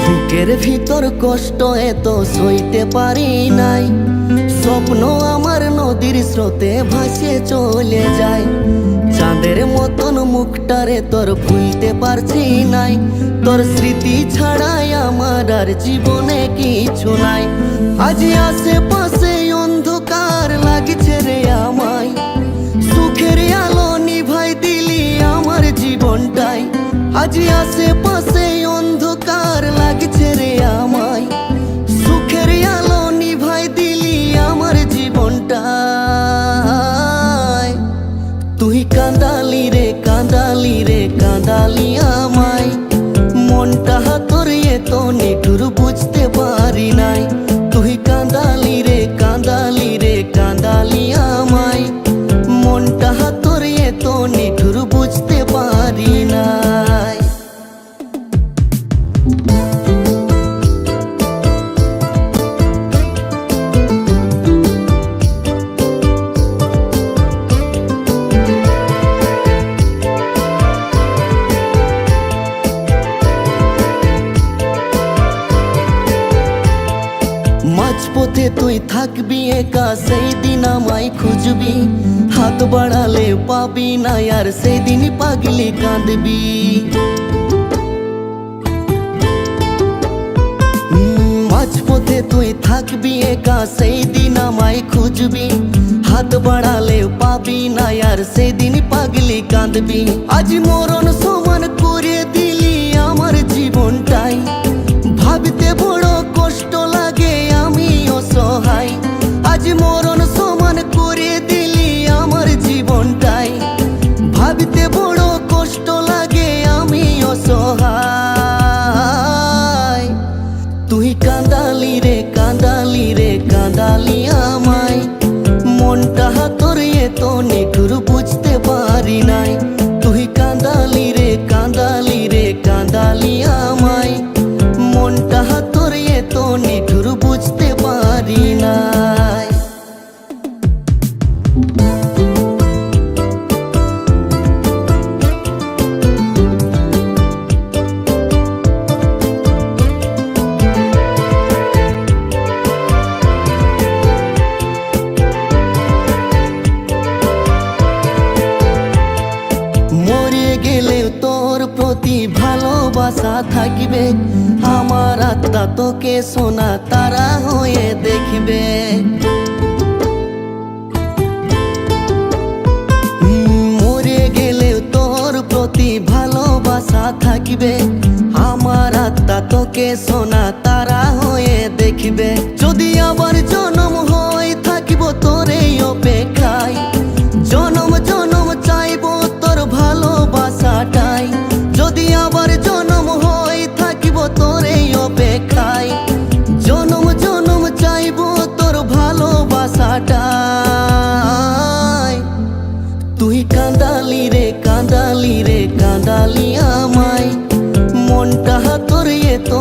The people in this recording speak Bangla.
বুকের ভিতর কষ্ট এত সইতে পারি নাই, স্বপ্ন আমার নদীর স্রোতে ভাসে চলে যায়। চাঁদের মতন মুখটারে তোর ভুলতে পারছি নাই, তোর স্মৃতি ছাড়াই আমার আর জীবনে কিছু নাই। আজ আশেপাশে অন্ধকার লাগছে রে আমায়, সুখের আলো নিভাই দিলি আমার জীবনটাই। আজ আশেপাশে অন্ধকার লাগছে রে আমায়, সুখের আলো নিভাই দিলি আমার জীবনটাই। তুই কাঁদালি রে কাঁদালি রে কাঁদালি আমায়, মনটা তোর এত নিঠুর বুঝতে পারি নাই। তুই কাঁদালি রে কাঁদালি রে কাঁদালি আমায়, মনটা তোর এত নিঠুর বুঝতে পারি নাই। মাঝপথে তুই থাকবি একা, সেই দিন আমায় খুঁজবি, হাত বাড়ালে পাবি না আর সেই দিন পাগলি কাঁদবি। মাঝপথে তুই থাকবি একা, সেই দিন আমায় খুঁজবি, হাত বাড়ালে পাবি না আর সেই দিন পাগলি কাঁদবি। আজ মরণ সমান করে দিলি আমার জীবনটাই, ভাবতে বড় কষ্ট লাগে আমি অসহায়। আজ মরণ সমান করে দিলি আমার জীবনটাই, ভাবতে বড় কষ্ট লাগে আমি অসহায়। তুই কাঁদালি রে কাঁদালি রে কাঁদালি আমায়, মনটা তোর এত নিঠুর বুঝতে পারি নাই। তুই কাঁদালি রে কাঁদালি রে কাঁদালি আমায়, মনটা তোর এত নিঠুর বুঝতে পারি নাই। মরে গেলে তোর প্রতি ভালোবাসা থাকবে, আমার আত্মা তোকে সোনা তারা হয়ে দেখবে। মরে গেলে তোর প্রতি ভালোবাসা থাকবে, আমার আত্মা তোকে সোনা তারা হয়ে দেখবে। যদি আবার জনম হয় থাকিব তোর এই অপেক্ষায়, জনম জনম চাইব তোর ভালোবাসাটাই। যদি আবার জনম হয় থাকিব তোর এই অপেক্ষায়, জনম জনম চাইব তোর ভালোবাসাটাই। তুই কাঁদালি রে কাঁদালি রে কাঁদালি আমায়, মনটা তোর এত